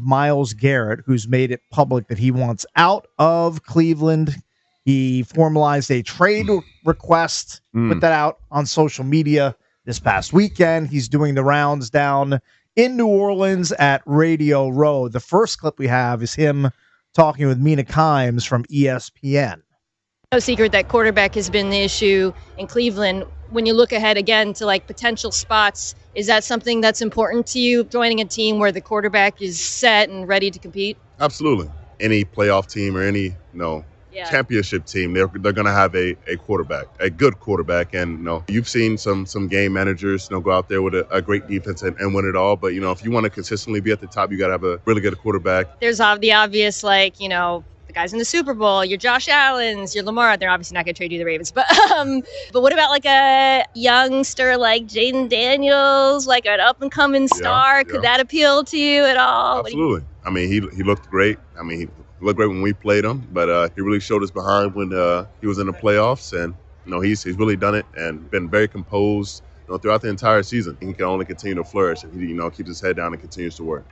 Myles Garrett, who's made it public that he wants out of Cleveland. He formalized a trade request, put that out on social media this past weekend. He's doing the rounds down in New Orleans at Radio Row. The first clip we have is him talking with Mina Kimes from ESPN. No secret that quarterback has been the issue in Cleveland. When you look ahead again to like potential spots, is that something that's important to you, joining a team where the quarterback is set and ready to compete? Absolutely. Any playoff team or any championship team, they're going to have a quarterback, a good quarterback. And you've seen some game managers go out there with a great defense and win it all. But if you want to consistently be at the top, you got to have a really good quarterback. There's the obvious, the guys in the Super Bowl, your Josh Allens, your Lamar. They're obviously not going to trade you the Ravens. But what about like a youngster like Jayden Daniels, like an up-and-coming star? Could that appeal to you at all? Absolutely. I mean, he looked great. I mean, he looked great when we played him, but he really showed us behind when he was in the playoffs. And, he's really done it and been very composed throughout the entire season. He can only continue to flourish if he keeps his head down and continues to work.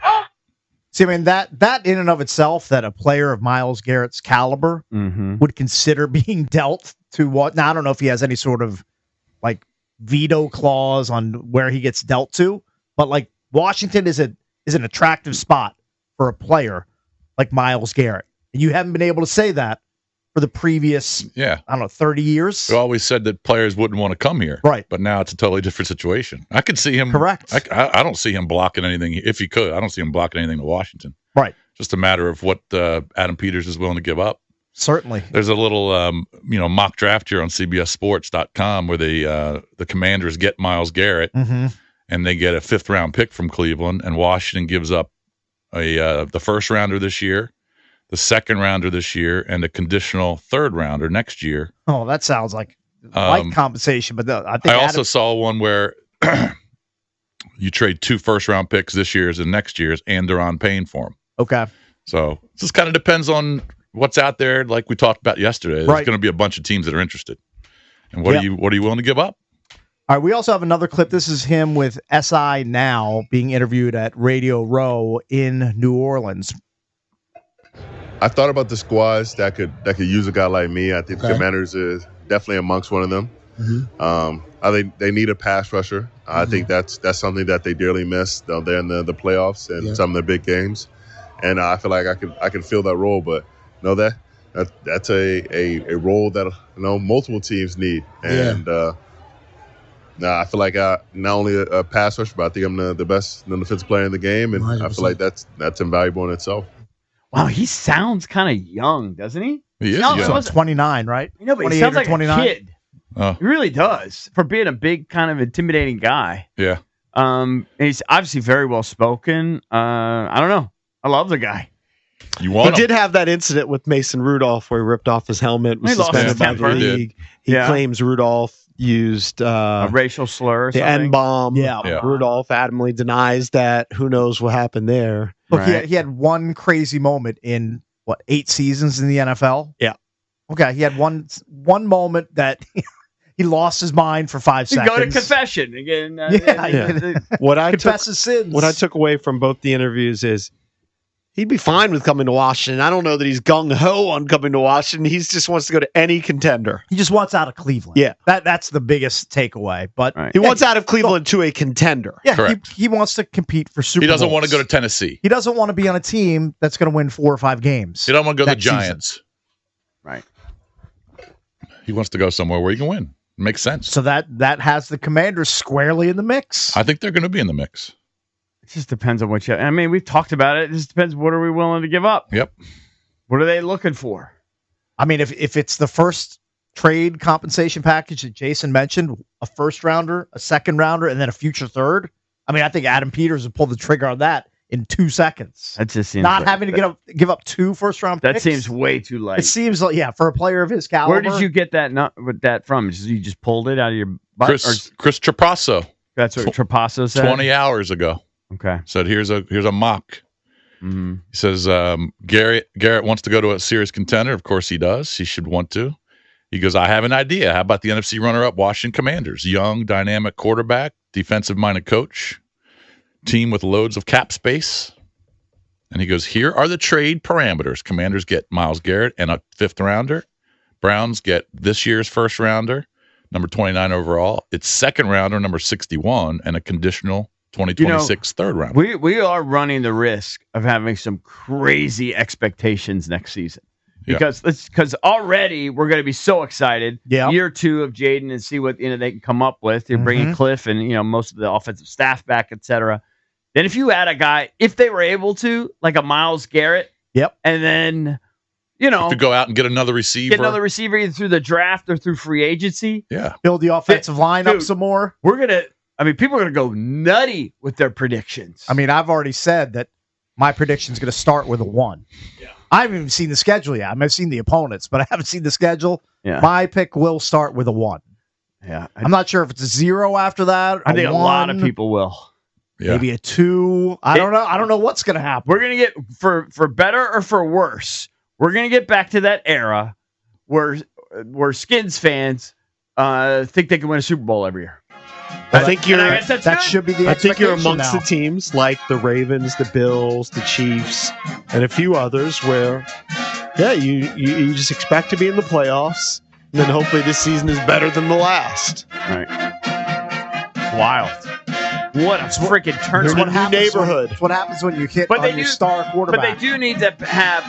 See, I mean, that in and of itself, that a player of Myles Garrett's caliber would consider being dealt to what? Now, I don't know if he has any sort of veto clause on where he gets dealt to, but Washington is an attractive spot for a player like Myles Garrett. And you haven't been able to say that for the previous, 30 years. We always said that players wouldn't want to come here. Right. But now it's a totally different situation. I could see him. Correct. I don't see him blocking anything. If he could, I don't see him blocking anything to Washington. Right. Just a matter of what Adam Peters is willing to give up. Certainly. There's a little, mock draft here on CBSSports.com where the Commanders get Myles Garrett and they get a 5th-round pick from Cleveland, and Washington gives up the first rounder this year, the second rounder this year, and a conditional 3rd rounder next year. Oh, that sounds like compensation, but I think I also saw one where you trade 2 first-round picks this year's and next year's, and they're on paying for them. Okay. So it just kind of depends on what's out there, like we talked about yesterday. There's going to be a bunch of teams that are interested. And what are you willing to give up? All right, we also have another clip. This is him with SI Now being interviewed at Radio Row in New Orleans. I thought about the squads that could use a guy like me. I think the Commanders is definitely amongst one of them. I think they need a pass rusher. I think that's something that they dearly miss down there in the playoffs and some of the big games. And I feel like I can fill that role, but that's a role that multiple teams need. And I feel like not only a pass rusher, but I think I'm the best defensive player in the game, and 100%. I feel like that's invaluable in itself. Wow, he sounds kind of young, doesn't he? He is young. young. 29, right? But he sounds like 29? a kid. He really does, for being a big, kind of intimidating guy. Yeah. He's obviously very well spoken. I don't know. I love the guy. He did have that incident with Mason Rudolph where he ripped off his helmet, was suspended by the league. He claims Rudolph used a racial slur or the something. N-bomb. Rudolph adamantly denies that. Who knows what happened there? Look, he had one crazy moment in 8 seasons in the NFL? Yeah. Okay, he had one moment that he lost his mind for 5 seconds. Go to confession again. What I confess his sins. What I took away from both the interviews is he'd be fine with coming to Washington. I don't know that he's gung-ho on coming to Washington. He just wants to go to any contender. He just wants out of Cleveland. Yeah. That's the biggest takeaway. But he wants out of Cleveland to a contender. Yeah, he wants to compete for Super Bowls. He doesn't want to go to Tennessee. He doesn't want to be on a team that's going to win 4 or 5 games. He doesn't want to go to the Giants. Season. Right. He wants to go somewhere where he can win. Makes sense. So that has the Commanders squarely in the mix. I think they're going to be in the mix. It just depends on what we've talked about it. It just depends. What are we willing to give up? Yep. What are they looking for? I mean, if it's the first trade compensation package that Jason mentioned, a 1st rounder, a 2nd rounder, and then a future 3rd, I mean, I think Adam Peters would pull the trigger on that in 2 seconds. That just seems not having to give up 2 first-round picks. That seems way too light. It seems like, for a player of his caliber. Where did you get that from? You just pulled it out of your butt? Chris Trapasso. That's what Trapasso said? 20 hours ago. Okay. Said here's a mock. Mm-hmm. He says Garrett wants to go to a serious contender. Of course he does. He should want to. He goes, I have an idea. How about the NFC runner-up Washington Commanders? Young, dynamic quarterback, defensive-minded coach, team with loads of cap space. And he goes, here are the trade parameters. Commanders get Myles Garrett and a 5th rounder. Browns get this year's 1st rounder, number 29 overall. It's 2nd rounder, number 61, and a conditional 2026 3rd rounder. We are running the risk of having some crazy expectations next season. Because already we're going to be so excited. Yeah. Year 2 of Jayden and see what they can come up with. They're bringing Cliff and most of the offensive staff back, etc. Then if you add a guy, if they were able to, like a Myles Garrett, and then to go out and get another receiver, either through the draft or through free agency, build the offensive line up some more. People are gonna go nutty with their predictions. I mean, I've already said that my prediction is going to start with a 1. Yeah. I haven't even seen the schedule yet. I've seen the opponents, but I haven't seen the schedule. Yeah. My pick will start with a 1. Yeah. I'm not sure if it's a 0 after that. I think a lot of people will. Yeah. Maybe a 2. I don't know. I don't know what's going to happen. We're going to get, for better or for worse, we're going to get back to that era where Skins fans think they can win a Super Bowl every year. I think that should be the expectation. I think you're amongst now. the teams like the Ravens, the Bills, the Chiefs, and a few others where, you just expect to be in the playoffs, and then hopefully this season is better than the last. Right. Wild. What a freaking turn! It's a new neighborhood. It's what happens when you hit your star quarterback. But they do need to have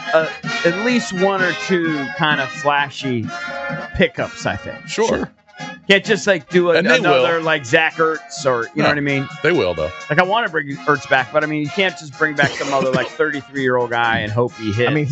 at least 1 or 2 kind of flashy pickups, I think. Sure. Can't just do another like Zach Ertz or you know what I mean. They will though. Like I want to bring Ertz back, but I mean you can't just bring back some other 33-year-old guy and hope he hits. I mean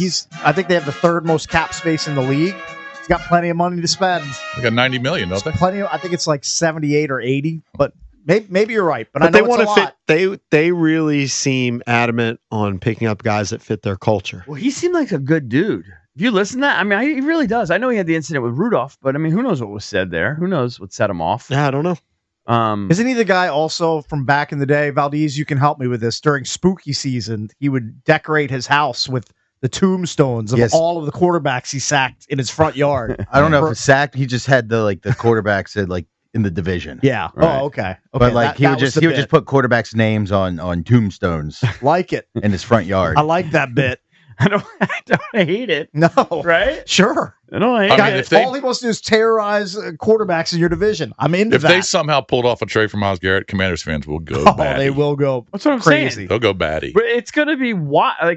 I think they have the 3rd most cap space in the league. He's got plenty of money to spend. They got $90 million, don't they? I think it's like 78 or 80, but maybe you're right. But I know they want it's a lot. They really seem adamant on picking up guys that fit their culture. Well, he seemed like a good dude. If you listen to that, I mean, he really does. I know he had the incident with Rudolph, but I mean, who knows what was said there? Who knows what set him off? Yeah, I don't know. Isn't he the guy also from back in the day? Valdez, you can help me with this. During spooky season, he would decorate his house with the tombstones of all of the quarterbacks he sacked in his front yard. I don't know if it's sacked. He just had the quarterbacks that in the division. Yeah. Right. Oh, okay. But he would just put quarterbacks' names on tombstones. Like it in his front yard. I like that bit. I don't hate it. No. Right? Sure. I don't hate it. All he wants to do is terrorize quarterbacks in your division. I'm into that. If they somehow pulled off a trade for Myles Garrett, Commanders fans will go batty. They will go That's what I'm crazy. saying. They'll go batty. But it's going to be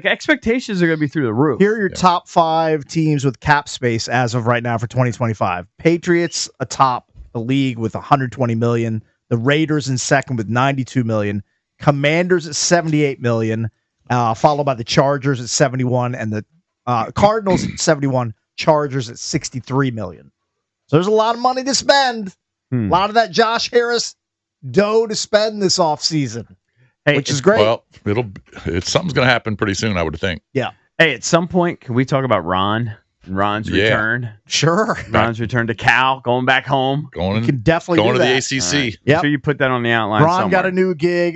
expectations are going to be through the roof. Here are your top 5 teams with cap space as of right now for 2025. Patriots atop the league with $120 million. The Raiders in 2nd with $92 million. Commanders at $78 million. Followed by the Chargers at 71 and the Cardinals at 71, Chargers at $63 million. So there's a lot of money to spend. A lot of that Josh Harris dough to spend this offseason, which is great. Well, something's going to happen pretty soon, I would think. Yeah. Hey, at some point, can we talk about Ron and Ron's return? Sure. Ron's return to Cal, going back home. You can definitely going do to that. the ACC. Right. Make sure you put that on the outline Ron somewhere. got a new gig.